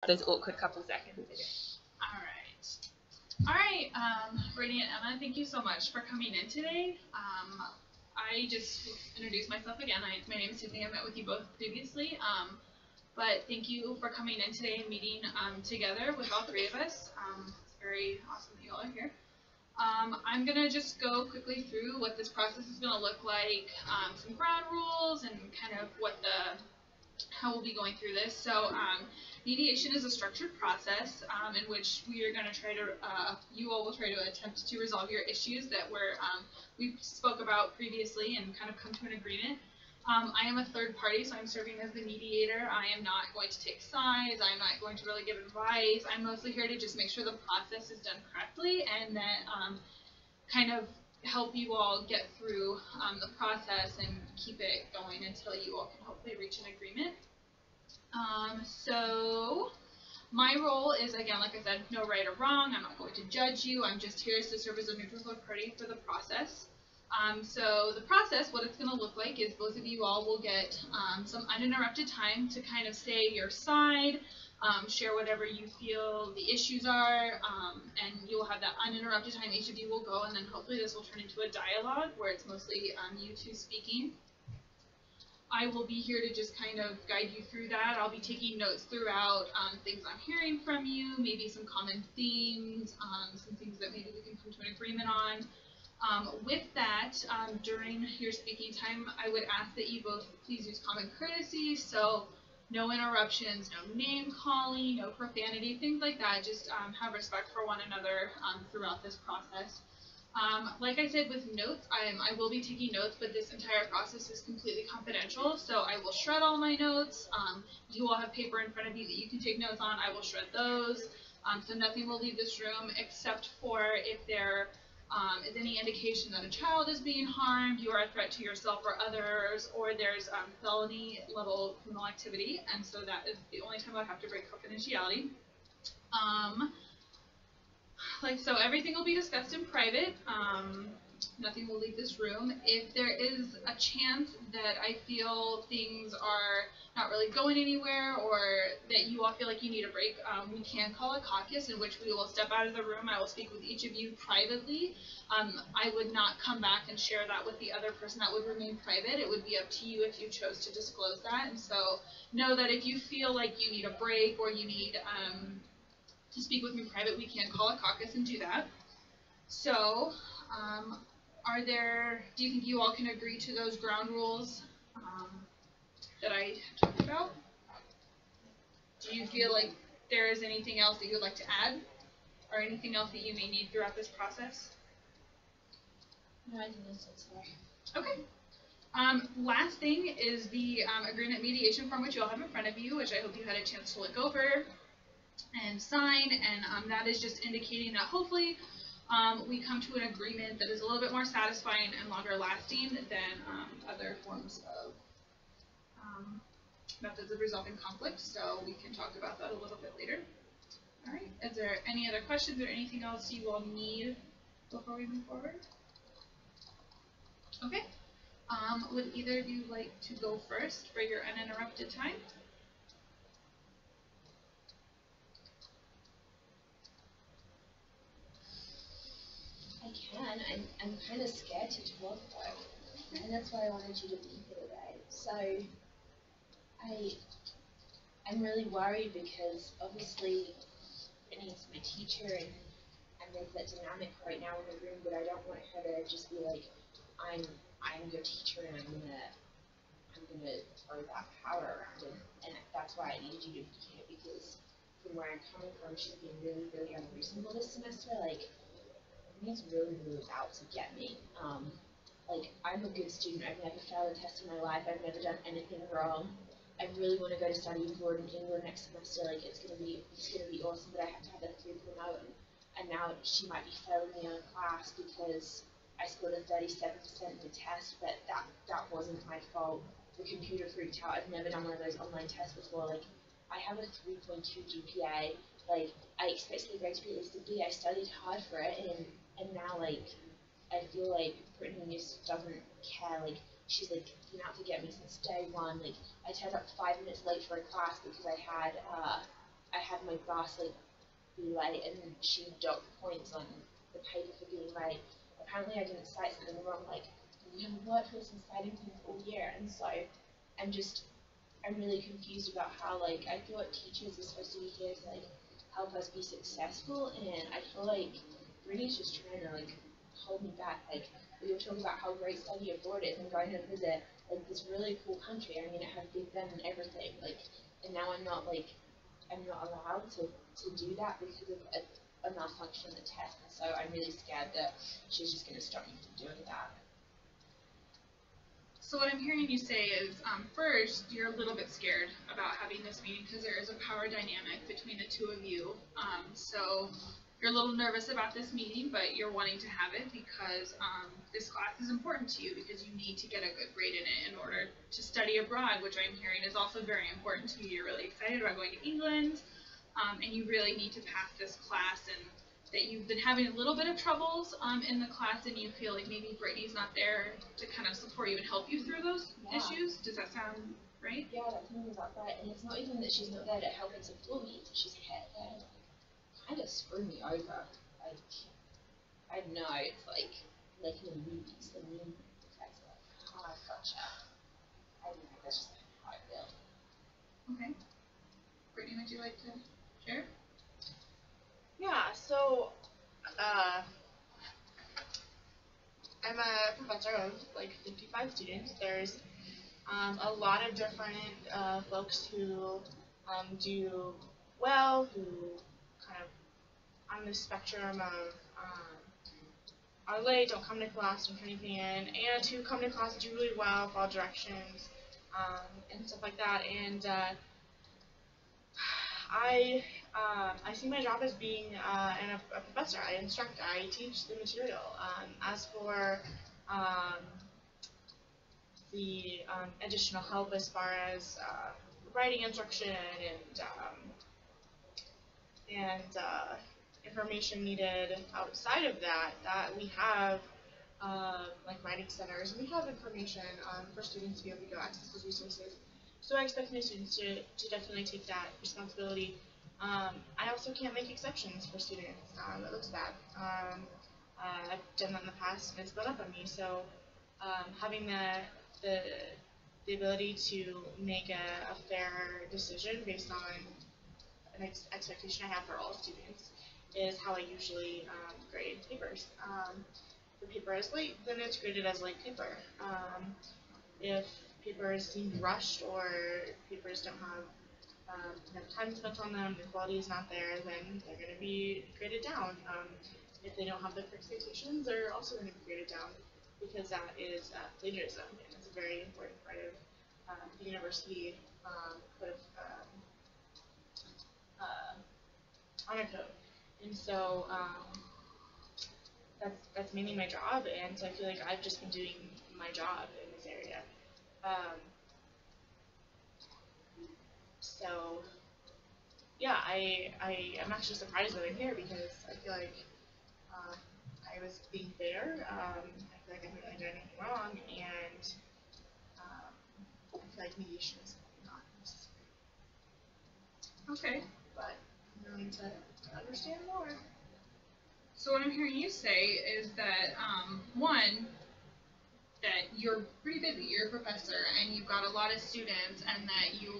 those awkward couple seconds. All right, Brittany and Emma, thank you so much for coming in today. I just introduced myself again. My name is Tiffani. I met with you both previously. But thank you for coming in today and meeting together with all three of us. It's very awesome that you all are here. I'm going to just go quickly through what this process is going to look like, some ground rules, and kind of how we'll be going through this. So mediation is a structured process in which we are going to try to, you all will try to attempt to resolve your issues that we spoke about previously and kind of come to an agreement. I am a third party, so I'm serving as the mediator. I am not going to take sides. I'm not going to really give advice. I'm mostly here to just make sure the process is done correctly and that kind of help you all get through the process and keep it going until you all can hopefully reach an agreement. So my role is, again, like I said, no right or wrong. I'm not going to judge you. I'm just here to serve as a neutral third party for the process. So the process, what it's going to look like is both of you all will get some uninterrupted time to kind of say your side, share whatever you feel the issues are, and you'll have that uninterrupted time. Each of you will go, and then hopefully this will turn into a dialogue where it's mostly you two speaking. I will be here to just kind of guide you through that. I'll be taking notes throughout, things I'm hearing from you, maybe some common themes, some things that maybe we can come to an agreement on. With that, during your speaking time, I would ask that you both please use common courtesy, so no interruptions, no name calling, no profanity, things like that. Just have respect for one another throughout this process. Like I said, with notes, I will be taking notes, but this entire process is completely confidential, so I will shred all my notes. You all have paper in front of you that you can take notes on. I will shred those, so nothing will leave this room except for if there is any indication that a child is being harmed, you are a threat to yourself or others, or there's felony level criminal activity, and so that is the only time I have to break confidentiality. So everything will be discussed in private. Nothing will leave this room. If there is a chance that I feel things are not really going anywhere or that you all feel like you need a break, we can call a caucus in which we will step out of the room. I will speak with each of you privately. I would not come back and share that with the other person. That would remain private. It would be up to you if you chose to disclose that. And so know that if you feel like you need a break or you need to speak with me private, we can call a caucus and do that. So, do you think you all can agree to those ground rules that I talked about? Do you feel like there is anything else that you would like to add? Or anything else that you may need throughout this process? No, I think that's fair. Okay. Last thing is the agreement mediation form, which you all have in front of you, which I hope you had a chance to look over and sign, and that is just indicating that hopefully we come to an agreement that is a little bit more satisfying and longer lasting than other forms of methods of resolving conflict, so we can talk about that a little bit later. Alright, is there any other questions or anything else you all need before we move forward? Okay. Would either of you like to go first for your uninterrupted time? I can. I'm kind of scared to talk though, and that's why I wanted you to be here today. So I'm really worried because obviously Brittany's my teacher and there's that dynamic right now in the room, but I don't want her to just be like, I'm your teacher and I'm gonna throw that power around, and that's why I needed you to be here, because from where I'm coming from, she's been really, really unreasonable this semester. Like, he's really moved out to get me. Like, I'm a good student. I've never failed a test in my life. I've never done anything wrong. I really want to go to study abroad in England next semester. Like, it's gonna be awesome. But I have to have a 3.0, and now she might be failing me on a class because I scored a 37% in the test. But that wasn't my fault. The computer freaked out. I've never done one of those online tests before. Like, I have a 3.2 GPA. Like, I expected the grade to be at least a B. I studied hard for it, and now, like, I feel like Brittany just doesn't care. Like, she's, like, been out to get me since day one. Like, I turned up 5 minutes late for a class because I had I had my boss like be late, and then she docked points on the paper for being late. Apparently, I didn't cite something wrong. Like, you haven't worked with some citing things all year, and so I'm really confused about how like I feel like teachers are supposed to be here to like help us be successful, and I feel like Brittany's just trying to like hold me back. Like we were talking about how great study abroad is and going to visit like this really cool country. I mean, it had Big Ben and everything. Like, and now I'm not allowed to do that because of a malfunction in the test. And so I'm really scared that she's just going to stop me from doing that. So what I'm hearing you say is, first, you're a little bit scared about having this meeting because there is a power dynamic between the two of you. So you're a little nervous about this meeting, but you're wanting to have it because this class is important to you because you need to get a good grade in it in order to study abroad, which I'm hearing is also very important to you. You're really excited about going to England, and you really need to pass this class, and that you've been having a little bit of troubles in the class, and you feel like maybe Brittany's not there to kind of support you and help you through those issues. Does that sound right? Yeah, that sounds about right. And it's not even that she's not there to help and support me, it's she's there to kind of screw me over. Like, I know, it's like in the movies, the mean professor. Oh, gotcha. I don't know, that's just how I feel. Okay. Brittany, would you like to share? Yeah, so I'm a professor of like 55 students. There's a lot of different folks who do well, who kind of on the spectrum of are late, don't come to class, don't turn anything in, and who come to class, do really well, follow directions, and stuff like that. And I see my job as being a professor. I instruct. I teach the material. As for the additional help as far as writing instruction and information needed outside of that, we have like writing centers, and we have information for students to be able to go access those resources. So I expect my students to definitely take that responsibility. I also can't make exceptions for students. It looks bad. I've done that in the past, and it's built up on me. So having the ability to make a fair decision based on an expectation I have for all students is how I usually grade papers. If the paper is late, then it's graded as late paper. If papers seem rushed or papers don't have enough time spent on them, the quality is not there, then they're going to be graded down. If they don't have the expectations, they're also going to be graded down because that is plagiarism, and it's a very important part of the university code of honor code. And so that's mainly my job, and so I feel like I've just been doing my job in this area. So yeah, I'm actually surprised that I'm here because I feel like I was being fair. I feel like I haven't really done anything wrong, and I feel like mediation is not necessary. Okay. But I'm willing to understand more. So what I'm hearing you say is that one, that you're pretty busy, you're a professor, and you've got a lot of students, and that you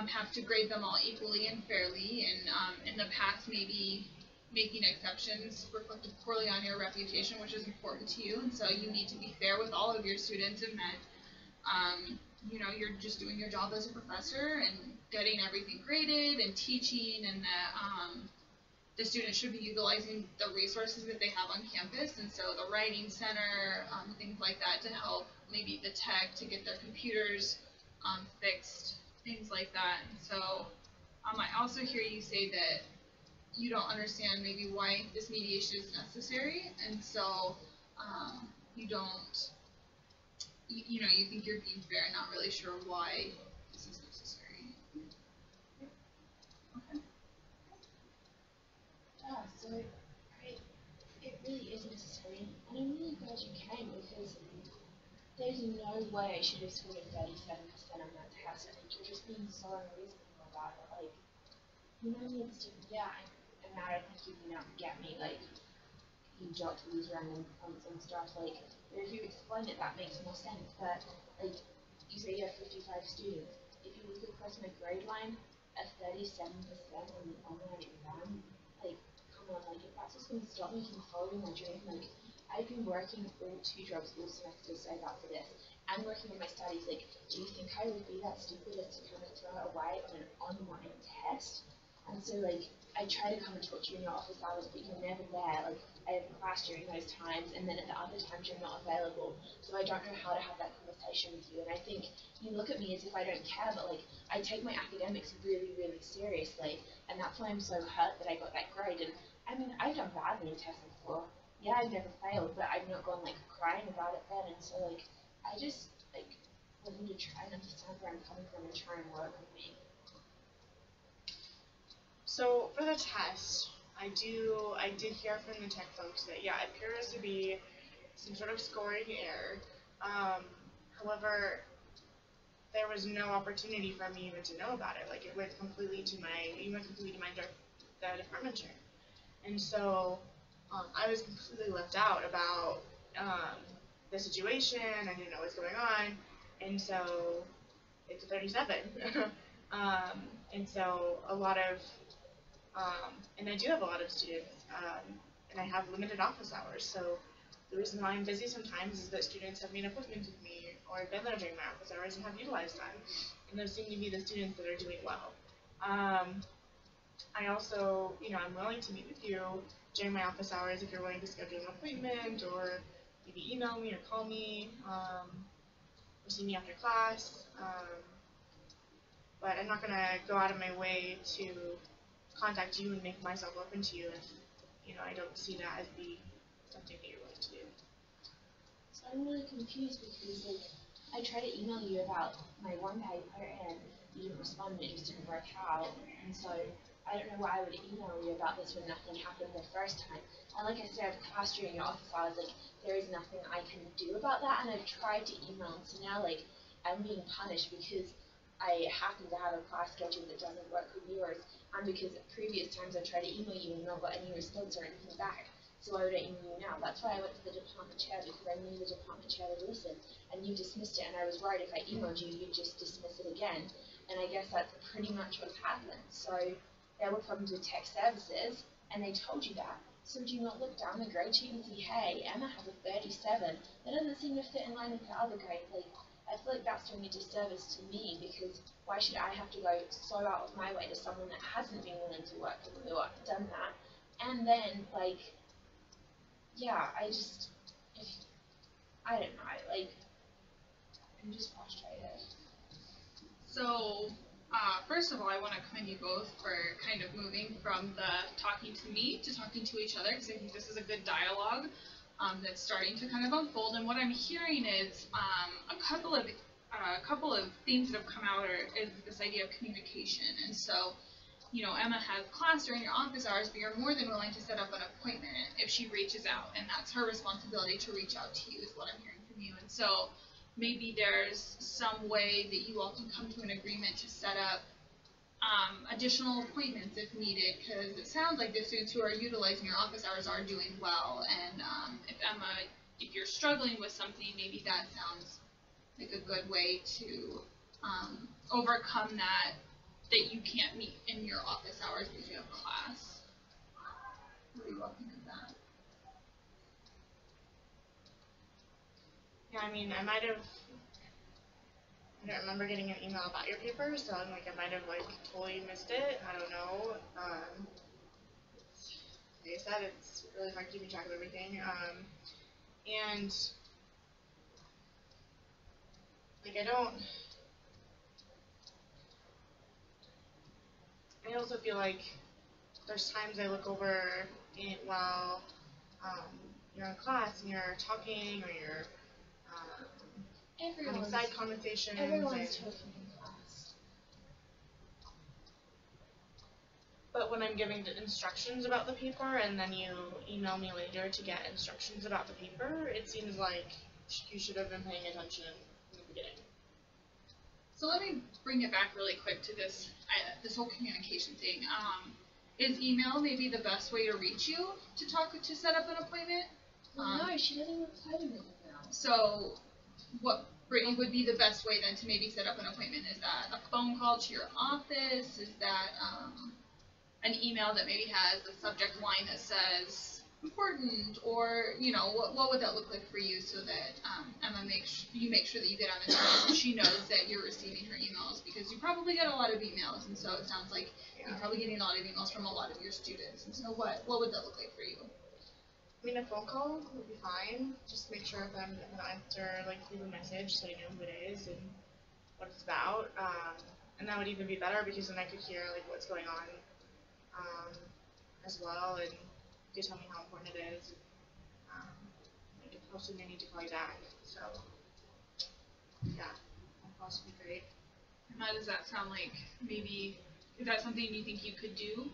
have to grade them all equally and fairly, and in the past maybe making exceptions reflected poorly on your reputation, which is important to you, and so you need to be fair with all of your students, and that you're just doing your job as a professor and getting everything graded and teaching, and that the students should be utilizing the resources that they have on campus, and so the writing center, things like that to help maybe the tech to get their computers fixed, things like that. And so I also hear you say that you don't understand maybe why this mediation is necessary, and so you don't, you think you're being fair and not really sure why this is necessary. Okay. Yeah, so it really is necessary, and I'm really glad you came because there's no way I should have scored a 37% on that test. I think you're just being so unreasonable about it. Like, You know, me, yeah, I'm mad. I think you know, get me, like, you jot these random points and stuff, like, but if you explain it, that makes more sense, but, like, you say you have 55 students. If you look across my grade line, a 37% on the online exam, like, come on, like, if that's what's going to stop me from following my dream, like, I've been working all 2 jobs all semester to save up for this, and working on my studies, like, do you think I would be that stupid as to kind of throw it away on an online test? And so, like, I try to come and talk to you in your office hours, but you're never there. Like, I have class during those times, and then at the other times you're not available. So I don't know how to have that conversation with you. And I think you look at me as if I don't care, but like, I take my academics really, really seriously, and that's why I'm so hurt that I got that grade. And I mean, I've done badly in tests before. Yeah, I've never failed, but I've not gone like crying about it then. And so like, I just like want you to try and understand where I'm coming from and try and work with me. So for the test, I did hear from the tech folks that yeah, it appears to be some sort of scoring error. Um, However, there was no opportunity for me even to know about it. Like it went completely to the department chair, and so I was completely left out about um, the situation. I didn't know what was going on, and so it's a 37. um, and so a lot of and I do have a lot of students, and I have limited office hours. So the reason why I'm busy sometimes is that students have made appointments with me or been there during my office hours and have utilized them. And those seem to be the students that are doing well. I also, I'm willing to meet with you during my office hours if you're willing to schedule an appointment or maybe email me or call me or see me after class. But I'm not going to go out of my way to contact you and make myself open to you if, I don't see that as being something that you're willing to do. So I'm really confused because, like, I tried to email you about my one paper and you didn't respond and it just didn't work out. And so I don't know why I would email you about this when nothing happened the first time. And like I said, I've class during your office hours, like, there is nothing I can do about that. And I've tried to email, and so now, like, I'm being punished because I happen to have a class schedule that doesn't work with yours, and because at previous times I tried to email you and not got any response or anything back. So I would email you now. That's why I went to the department chair, because I knew the department chair would listen, and you dismissed it, and I was worried if I emailed you, you'd just dismiss it again. And I guess that's pretty much what's happened. So there were problems with tech services, and they told you that. So do you not look down the grade sheet and see, hey, Emma has a 37. That doesn't seem to fit in line with the other grade. Like, I feel like that's doing a disservice to me, because why should I have to go so out of my way to someone that hasn't been willing to work with me or done that? And then, like, yeah, I don't know, like, I'm just frustrated. So, first of all, I want to commend you both for kind of moving from the talking to me to talking to each other, because I think this is a good dialogue that's starting to kind of unfold. And what I'm hearing is a couple of themes that have come out is this idea of communication. And so, Emma has class during your office hours, but you're more than willing to set up an appointment if she reaches out, and that's her responsibility to reach out to you, is what I'm hearing from you. And so maybe there's some way that you all can come to an agreement to set up additional appointments if needed, because it sounds like the students who are utilizing your office hours are doing well. And if you're struggling with something, maybe that sounds like a good way to overcome that you can't meet in your office hours because you have class. What do you all think of that? Yeah, I mean, I don't remember getting an email about your paper, so I'm like, I might have like totally missed it. I don't know. Like I said, it's really hard keeping track of everything. And like I also feel like there's times I look over it while you're in class and you're talking or you're having side conversations. Everyone's talking in class. But when I'm giving the instructions about the paper and then you email me later to get instructions about the paper, it seems like you should have been paying attention in the beginning. So let me bring it back really quick to this whole communication thing. Is email maybe the best way to reach you to set up an appointment? Well, no, she doesn't reply to me now. So what, Brittany, would be the best way then to maybe set up an appointment? Is that a phone call to your office? Is that an email that maybe has a subject line that says important, or what would that look like for you, so that Emma make sure that you get on the terms and she knows that you're receiving her emails, because you probably get a lot of emails, and so it sounds like you're probably getting a lot of emails from a lot of your students, and so what would that look like for you? I mean, a phone call would be fine. Just make sure if I'm gonna answer, like, leave a message so I know who it is and what it's about. And that would even be better, because then I could hear like what's going on as well, and you could tell me how important it is. Like how soon I need to call you back. So yeah, that would also be great. And how does that sound like? Maybe is that something you think you could do?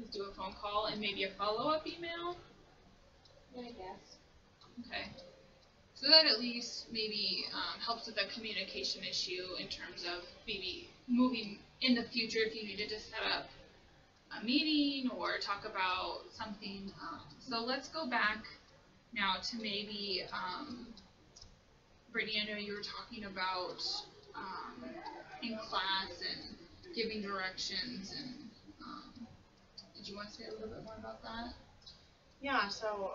Is do a phone call and maybe a follow-up email? Yeah, I guess. Okay. So that at least maybe helps with the communication issue in terms of maybe moving in the future if you needed to set up a meeting or talk about something. So let's go back now to maybe, Brittany, I know you were talking about in class and giving directions, and did you want to say a little bit more about that? Yeah, so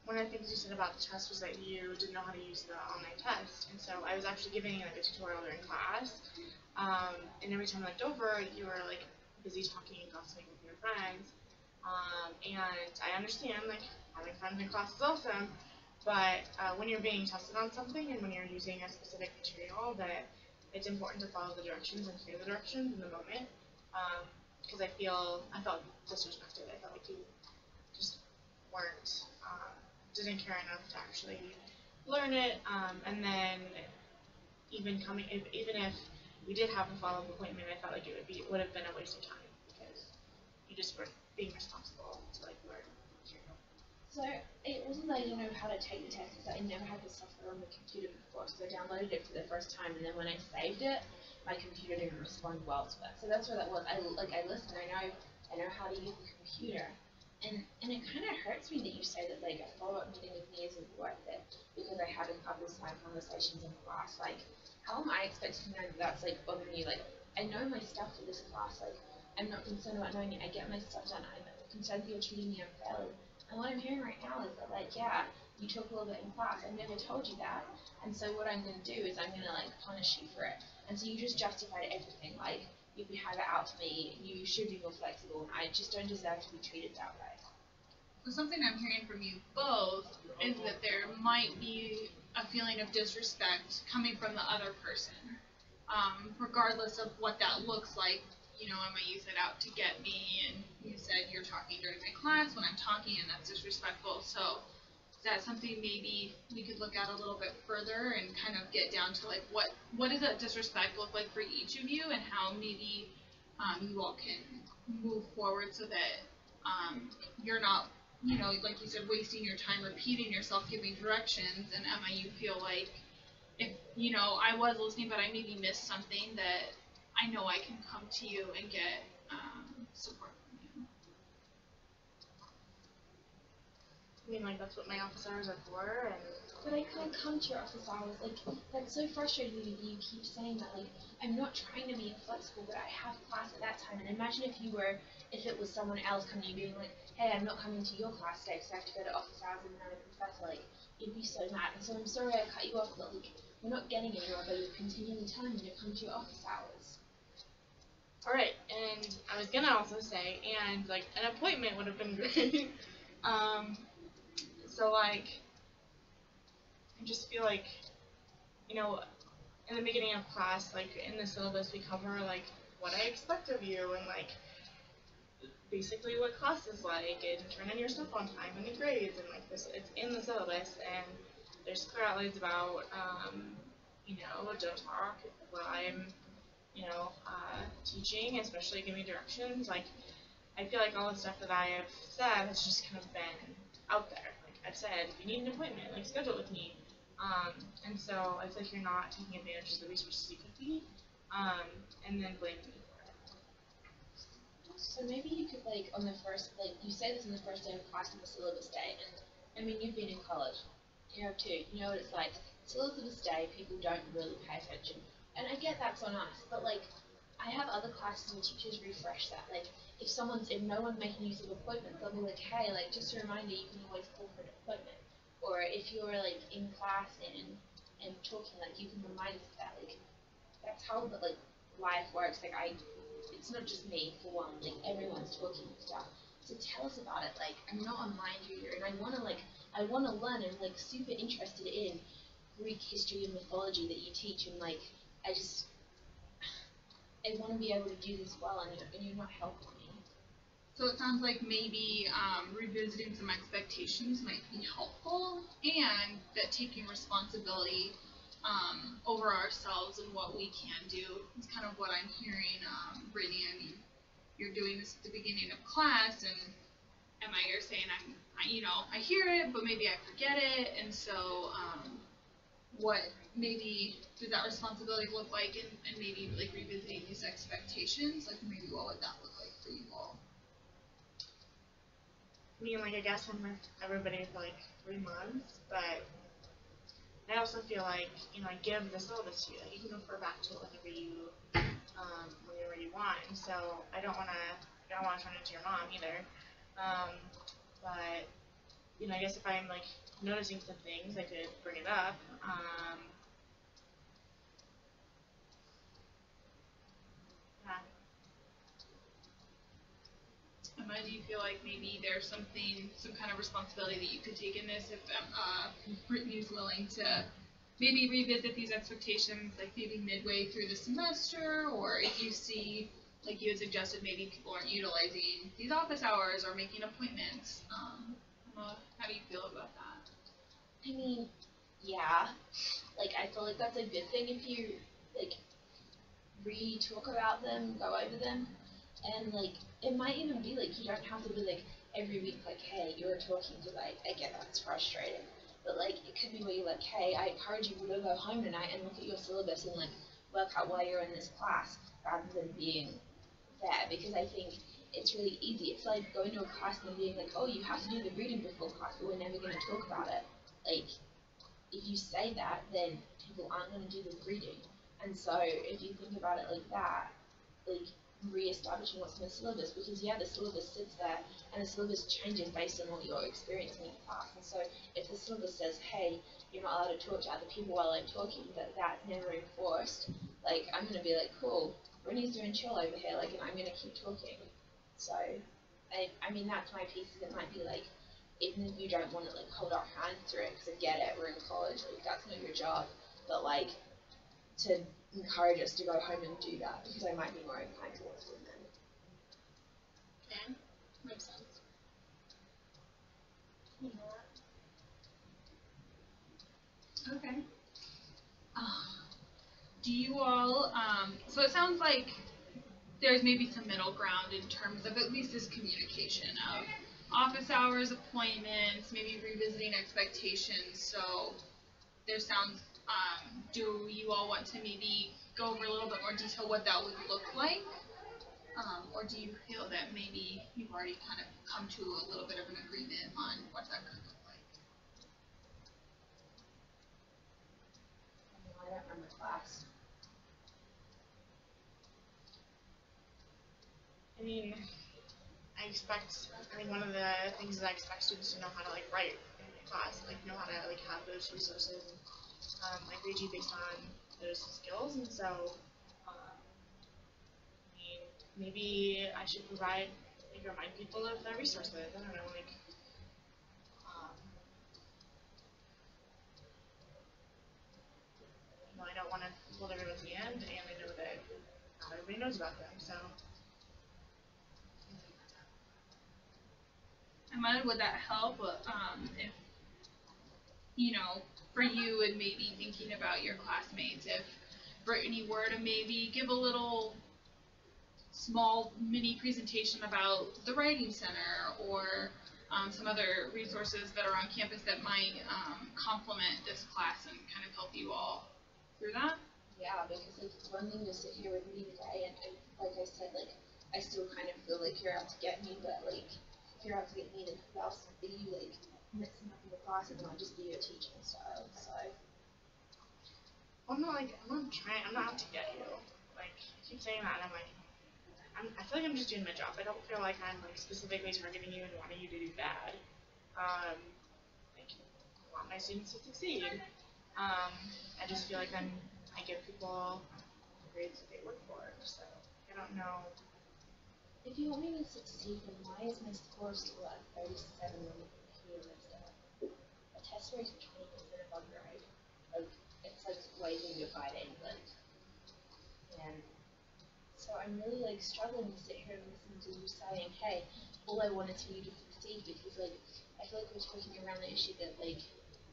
one of the things you said about the test was that you didn't know how to use the online test, and so I was actually giving like a tutorial during class, and every time I looked over, you were like busy talking and gossiping with your friends, and I understand like having friends in class is awesome, but when you're being tested on something and when you're using a specific material, that it's important to follow the directions and hear the directions in the moment, because I felt disrespected. I felt like you just weren't, didn't care enough to actually learn it, and then even if we did have a follow-up appointment, I felt like it would have been a waste of time, because you just weren't being responsible to like learn material. So it wasn't that I didn't know how to take the test, it's that I never had the software on the computer before, so I downloaded it for the first time, and then when I saved it, my computer didn't respond well to it. So that's where that was. I listened. I know how to use the computer, and it kind of hurts me that you say that like a follow-up meeting with me isn't worth it because I haven't had those side conversations in class. Like, how am I expected to know that that's like bothering you? Like, I know my stuff for this class. Like, I'm not concerned about knowing it. I get my stuff done. I'm concerned that you're treating me unfairly. And what I'm hearing right now is that like, yeah, you took a little bit in class. I never told you that. And so what I'm going to do is I'm going to like punish you for it. And so you just justified everything, like, you could have it out to me, you should be more flexible, and I just don't deserve to be treated that way. So something I'm hearing from you both is that there might be a feeling of disrespect coming from the other person, regardless of what that looks like. Emma, you said out to get me, and you said you're talking during my class when I'm talking, and that's disrespectful. So is that something maybe we could look at a little bit further and kind of get down to like what does that disrespect look like for each of you, and how maybe you all can move forward so that you're not, like you said, wasting your time repeating yourself, giving directions, and Emma, you feel like if I was listening but I maybe missed something, that I know I can come to you and get support from you. I mean, like, that's what my office hours are for, and But I can't come to your office hours. Like, that's so frustrating to me that you keep saying that. Like, I'm not trying to be inflexible, but I have class at that time. And imagine if it was someone else coming and being like, hey, I'm not coming to your class today because I have to go to office hours and I'm a professor. Like, you'd be so mad. And so I'm sorry I cut you off, but like, you're not getting anywhere, but you're continually telling me to come to your office hours. Alright, and I was gonna also say, and like, an appointment would have been great. So like, I just feel like, in the beginning of class, like in the syllabus, we cover like what I expect of you and like basically what class is like, and turn in your stuff on time and the grades, and like this, it's in the syllabus, and there's clear outlines about, don't talk while I'm, teaching, especially giving directions. Like, I feel like all the stuff that I have said has just kind of been out there. Like I've said, if you need an appointment, like schedule it with me. And so it's like you're not taking advantage of the resources you could be, and then blaming me for it. So maybe you could like on the first like you say this on the first day of class on the syllabus day, and I mean you've been in college, you have too. You know what it's like. Syllabus day, people don't really pay attention, and I get that's on us. But like, I have other classes where teachers refresh that. Like, if no one's making use of appointments, they'll be like, hey, like just a reminder, you can always call for an appointment. Or if you're like in class and talking, like you can remind us of that. Like that's how like life works. Like it's not just me for one. Like everyone's talking and stuff. So tell us about it. Like I'm not a mind reader, and I wanna learn. I'm like super interested in Greek history and mythology that you teach, and like I want to be able to do this well, and you're not helping me. So it sounds like maybe revisiting some expectations might be helpful, and that taking responsibility over ourselves and what we can do is kind of what I'm hearing. Brittany, I mean, you're doing this at the beginning of class, and you're saying I hear it, but maybe I forget it, and so what maybe does that responsibility look like, and maybe like revisiting these expectations, like maybe what would that look like for you all? I mean, like, I guess I'm with everybody for like 3 months, but I also feel like, I give the syllabus to you. Like, you can refer back to it whenever you want. And so I don't want to turn into your mom either. But, I guess if I'm like noticing some things, I could bring it up. Yeah. Emma, do you feel like maybe there's some kind of responsibility that you could take in this if Brittany's willing to maybe revisit these expectations, like maybe midway through the semester, or if you see, like you had suggested, maybe people aren't utilizing these office hours or making appointments. Emma, how do you feel about that? I mean, yeah, like I feel like that's a good thing if you like re-talk about them, go over them, and like it might even be like you don't have to be like every week like, hey, you're talking because I get that it's frustrating, but like it could be where you're like, hey, I encourage you to go home tonight and look at your syllabus and like work out why you're in this class rather than being there, because I think it's really easy. It's like going to a class and being like, oh, you have to do the reading before class, but we're never going to talk about it. Like if you say that, then people aren't going to do the reading. And so if you think about it like that, like re-establishing what's in the syllabus, because yeah, the syllabus sits there and the syllabus changes based on what you're experiencing in class. And so if the syllabus says, hey, you're not allowed to talk to other people while I'm talking, but that's never enforced, like I'm going to be like, cool, Brittany's doing chill over here, like, and I'm going to keep talking. So I mean, that's my piece. It might be like, even if you don't want to like hold our hands through it, because I get it, we're in college, like that's not your job, but like to encourage us to go home and do that, because I might be more inclined towards doing that. Okay, makes sense. Okay. Do you all, so it sounds like there's maybe some middle ground in terms of at least this communication of office hours, appointments, maybe revisiting expectations. So there sounds, do you all want to maybe go over a little bit more detail what that would look like? Or do you feel that maybe you've already kind of come to a little bit of an agreement on what that could look like? I don't remember class. I mean, one of the things that I expect students to know how to like write in class, like know how to like have those resources and like read you based on those skills. And so, I mean, maybe I should remind people of the resources. I don't know, like, I don't want to hold everyone's hand, and I know that not everybody knows about them. So. Amanda, would that help if, for you and maybe thinking about your classmates, if Brittany were to maybe give a little small mini presentation about the writing center, or some other resources that are on campus that might complement this class and kind of help you all through that. Yeah, because like it's one thing to sit here with me today, and like I said, like I still kind of feel like you're out to get me, but like if you're out to get me, then who else are you like mixing up in the class and not just be your teaching style? So. I'm not trying. I'm not out to get you. Like I keep saying that, and I'm like, I feel like I'm just doing my job. I don't feel like I'm like specifically targeting you and wanting you to do bad. Like I want my students to succeed. I just feel like I give people the grades that they work for. So I don't know. If you want me to succeed, then why is my score still at 37 when here is a test score is 20% above grade? Like, it's like widely divided, like, and so I'm really like struggling to sit here and listen to you saying, hey, all I wanted to you to succeed, because like, I feel like we're talking around the issue that like,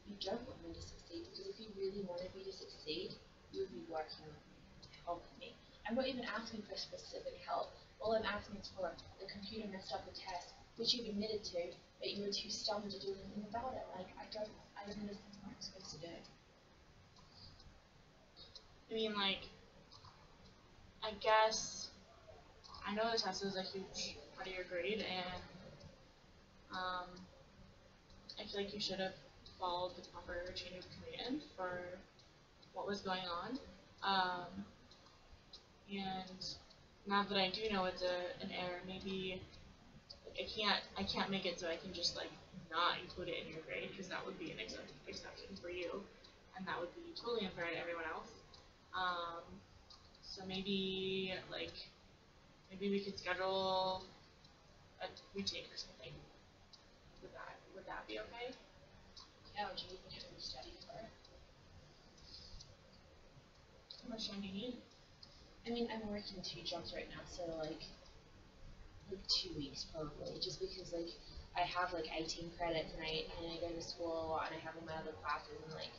you don't want me to succeed, because if you really wanted me to succeed, you would be working with me, helping me. I'm not even asking for specific help. All I'm asking is for the computer messed up the test, which you've admitted to, but you were too stubborn to do anything about it. Like, I don't understand what I'm supposed to do. I mean, like, I guess I know the test is a huge part of your grade, and I feel like you should have followed the proper chain of command for what was going on. And now that I do know it's an error, maybe I can't make it so I can just like not include it in your grade, because that would be an exception for you, and that would be totally unfair to everyone else. So maybe we could schedule a retake or something. Would that be okay? Yeah, would you even have to study for it? How much time do you need? I mean, I'm working 2 jobs right now, so like 2 weeks probably, just because like I have like 18 credits and I go to school a lot and I have all my other classes and like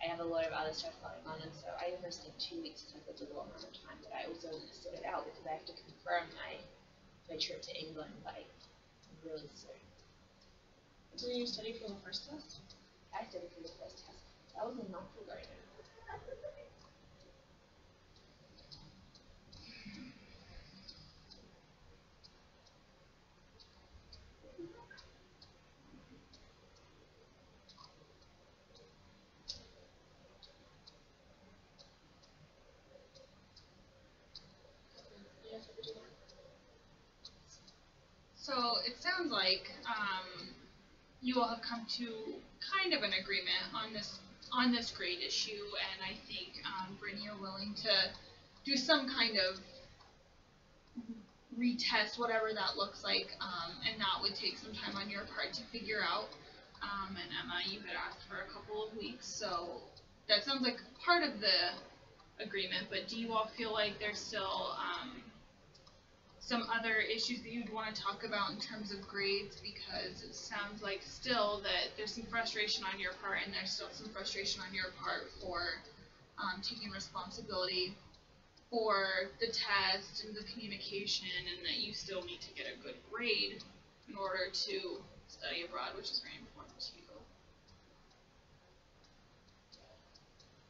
I have a lot of other stuff going on, and so I almost think 2 weeks is like a little amount of time, but I also want to sit it out because I have to confirm my trip to England like really soon. Did you study for the first test? I studied for the first test. That was a month ago now. So it sounds like you all have come to kind of an agreement on this grade issue, and I think Bryn, you're willing to do some kind of retest, whatever that looks like, and that would take some time on your part to figure out. And Emma, you had asked for a couple of weeks, so that sounds like part of the agreement. But do you all feel like there's still some other issues that you'd want to talk about in terms of grades, because it sounds like still that there's some frustration on your part, and there's still some frustration on your part for taking responsibility for the test and the communication, and that you still need to get a good grade in order to study abroad, which is very important to you.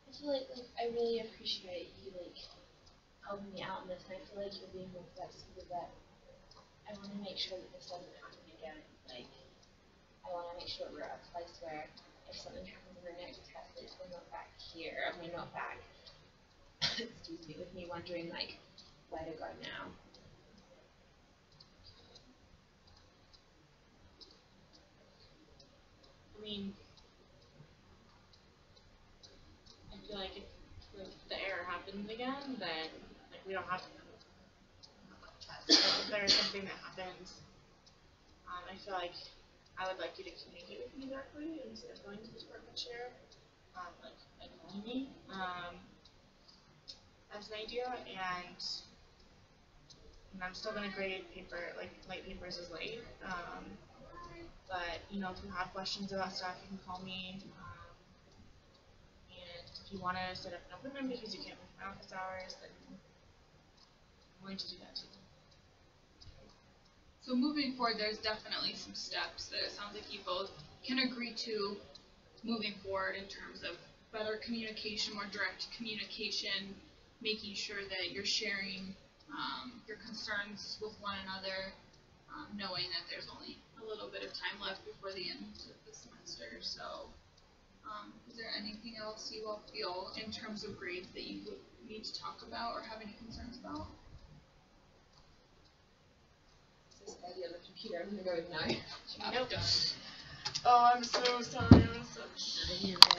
I feel like I really appreciate you helping me out in this, and I feel like you're being more flexible, but I want to make sure that this doesn't happen again. Like, I want to make sure we're at a place where if something happens in the next test, that we're not back here, and we're not back, excuse me, with me wondering, like, where to go now. I mean, I feel like if the error happens again, then like we don't have to test. Like, if there's something that happens, I feel like I would like you to communicate with me directly instead of going to the department chair, like calling me. As an idea, and I'm still gonna grade light papers as late. But if you have questions about stuff, you can call me. And if you want to set up an appointment because you can't make my office hours, then I'm willing to do that too. So moving forward, there's definitely some steps that it sounds like you both can agree to moving forward in terms of better communication, more direct communication, making sure that you're sharing your concerns with one another, knowing that there's only a little bit of time left before the end of the semester. So, is there anything else you all feel in terms of grades that you would need to talk about or have any concerns about? This idea on the computer, I'm gonna go with no. Nope. Oh, I'm so sorry. It was such.